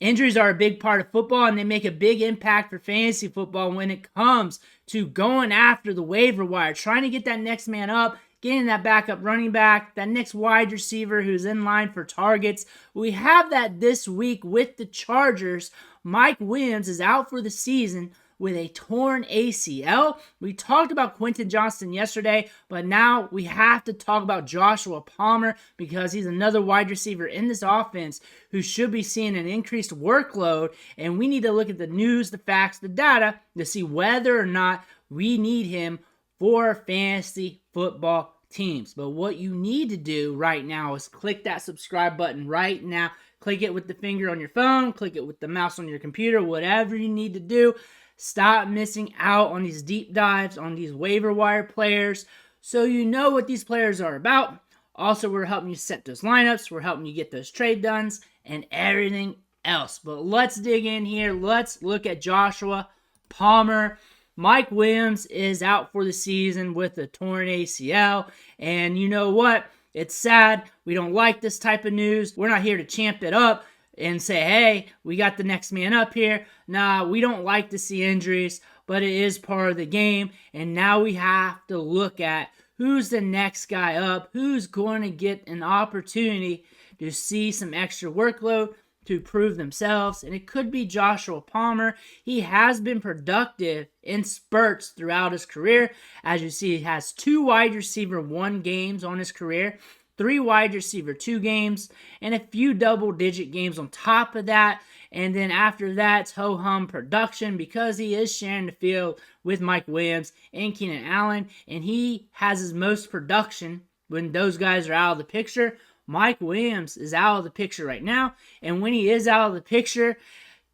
Injuries are a big part of football, and they make a big impact for fantasy football when it comes to going after the waiver wire, trying to get that next man up, getting that backup running back, that next wide receiver who's in line for targets. We have that this week with the Chargers. Mike Williams is out for the season with a torn ACL. We talked about Quentin Johnston yesterday, but now we have to talk about Joshua Palmer because he's another wide receiver in this offense who should be seeing an increased workload, and we need to look at the news, the facts, the data to see whether or not we need him for fantasy football teams. But what you need to do right now is click that subscribe button right now. Click it with the finger on your phone, click it with the mouse on your computer, whatever you need to do. Stop missing out on these deep dives on these waiver wire players so you know what these players are about. Also, we're helping you set those lineups. We're helping you get those trade done and everything else. But let's dig in here. Let's look at Joshua Palmer. Mike Williams is out for the season with a torn ACL. And you know what? It's sad. We don't like this type of news. We're not here to champ it up and say, hey, we got the next man up here. Nah, we don't like to see injuries, but it is part of the game. And now we have to look at who's the next guy up, who's going to get an opportunity to see some extra workload, to prove themselves. And it could be Joshua Palmer. He has been productive in spurts throughout his career. As you see, he has 2 wide receiver 1 games on his career, 3 wide receiver 2 games, and a few double-digit games on top of that. And then after that, it's ho-hum production because he is sharing the field with Mike Williams and Keenan Allen, and he has his most production when those guys are out of the picture. Mike Williams is out of the picture right now, and when he is out of the picture,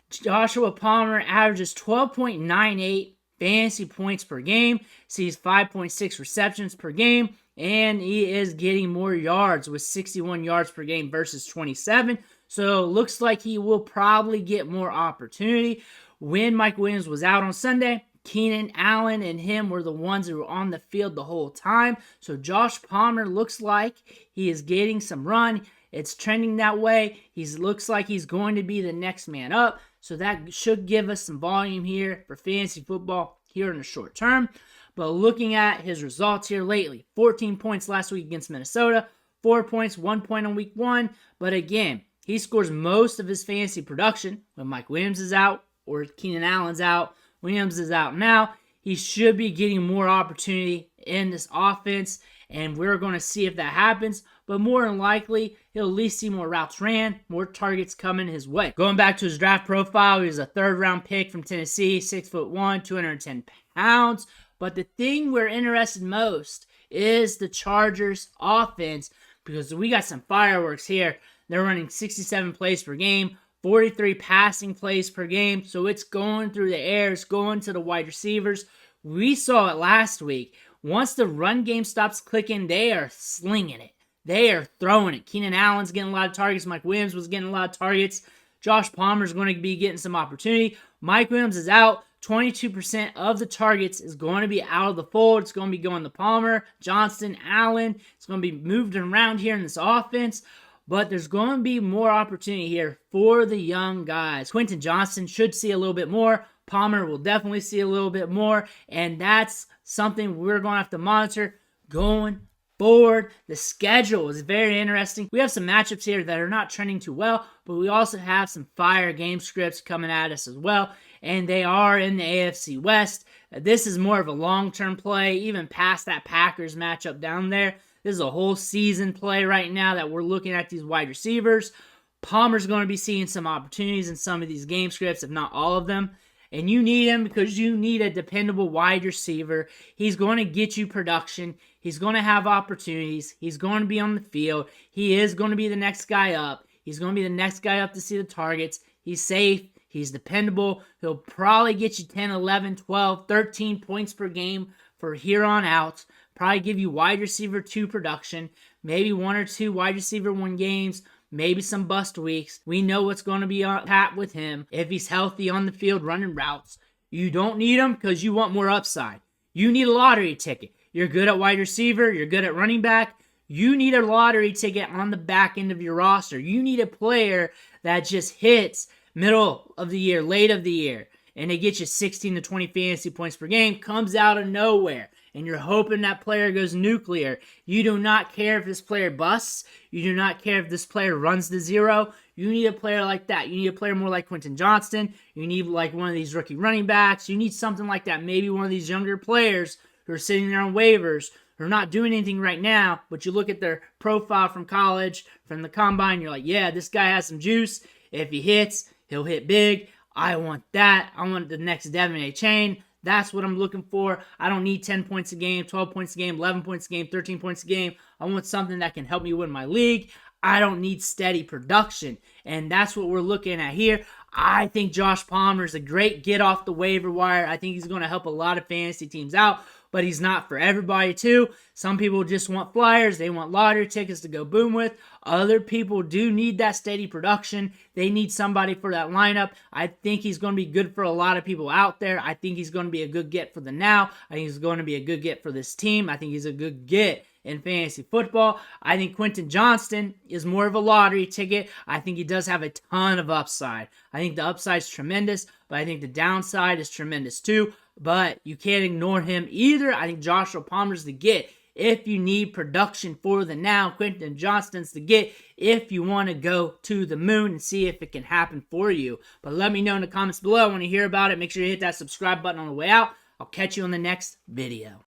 Joshua Palmer averages 12.98 fantasy points per game, sees 5.6 receptions per game, and he is getting more yards with 61 yards per game versus 27. So it looks like he will probably get more opportunity. When Mike Williams was out on Sunday, Keenan Allen and him were the ones who were on the field the whole time. So Josh Palmer looks like he is getting some run. It's trending that way. He looks like he's going to be the next man up. So that should give us some volume here for fantasy football here in the short term. But looking at his results here lately, 14 points last week against Minnesota, 4 points, 1 point on week 1. But again, he scores most of his fantasy production when Mike Williams is out or Keenan Allen's out. Williams is out now. He should be getting more opportunity in this offense, and we're going to see if that happens. But more than likely, he'll at least see more routes ran, more targets coming his way. Going back to his draft profile, he was a 3rd-round pick from Tennessee, 6'1", 210 pounds. But the thing we're interested most is the Chargers offense because we got some fireworks here. They're running 67 plays per game, 43 passing plays per game. So it's going through the air. It's going to the wide receivers. We saw it last week. Once the run game stops clicking, they are slinging it. They are throwing it. Keenan Allen's getting a lot of targets. Mike Williams was getting a lot of targets. Josh Palmer's going to be getting some opportunity. Mike Williams is out. 22% of the targets is going to be out of the fold. It's going to be going to Palmer, Johnston, Allen. It's going to be moved around here in this offense. But there's going to be more opportunity here for the young guys. Quentin Johnston should see a little bit more. Palmer will definitely see a little bit more. And that's something we're going to have to monitor going forward. The schedule is very interesting. We have some matchups here that are not trending too well, but we also have some fire game scripts coming at us as well. And they are in the AFC West. This is more of a long-term play, even past that Packers matchup down there. This is a whole season play right now that we're looking at these wide receivers. Palmer's going to be seeing some opportunities in some of these game scripts, if not all of them. And you need him because you need a dependable wide receiver. He's going to get you production. He's going to have opportunities. He's going to be on the field. He is going to be the next guy up. He's going to be the next guy up to see the targets. He's safe. He's dependable. He'll probably get you 10, 11, 12, 13 points per game for here on out. Probably give you wide receiver 2 production. Maybe 1 or 2 wide receiver 1 games. Maybe some bust weeks. We know what's going to be on tap with him. If he's healthy on the field running routes. You don't need him because you want more upside. You need a lottery ticket. You're good at wide receiver. You're good at running back. You need a lottery ticket on the back end of your roster. You need a player that just hits middle of the year, late of the year, and they get you 16 to 20 fantasy points per game, comes out of nowhere, and you're hoping that player goes nuclear. You do not care if this player busts. You do not care if this player runs to zero. You need a player like that. You need a player more like Quentin Johnston. You need like one of these rookie running backs. You need something like that. Maybe one of these younger players who are sitting there on waivers, who are not doing anything right now, but you look at their profile from college, from the combine, you're like, yeah, this guy has some juice. If he hits, he'll hit big. I want that. I want the next Devin A. Chain. That's what I'm looking for. I don't need 10 points a game, 12 points a game, 11 points a game, 13 points a game. I want something that can help me win my league. I don't need steady production. And that's what we're looking at here. I think Josh Palmer is a great get off the waiver wire. I think he's going to help a lot of fantasy teams out, but he's not for everybody too. Some people just want flyers. They want lottery tickets to go boom with. Other people do need that steady production. They need somebody for that lineup. I think he's going to be good for a lot of people out there. I think he's going to be a good get for the now. I think he's going to be a good get for this team. I think he's a good get in fantasy football. I think Quentin Johnston is more of a lottery ticket. I think he does have a ton of upside. I think the upside is tremendous, but I think the downside is tremendous too. But you can't ignore him either. I think Joshua Palmer's the get if you need production for the now. Quentin Johnston's the get if you want to go to the moon and see if it can happen for you. But let me know in the comments below. I want to hear about it. Make sure you hit that subscribe button on the way out. I'll catch you on the next video.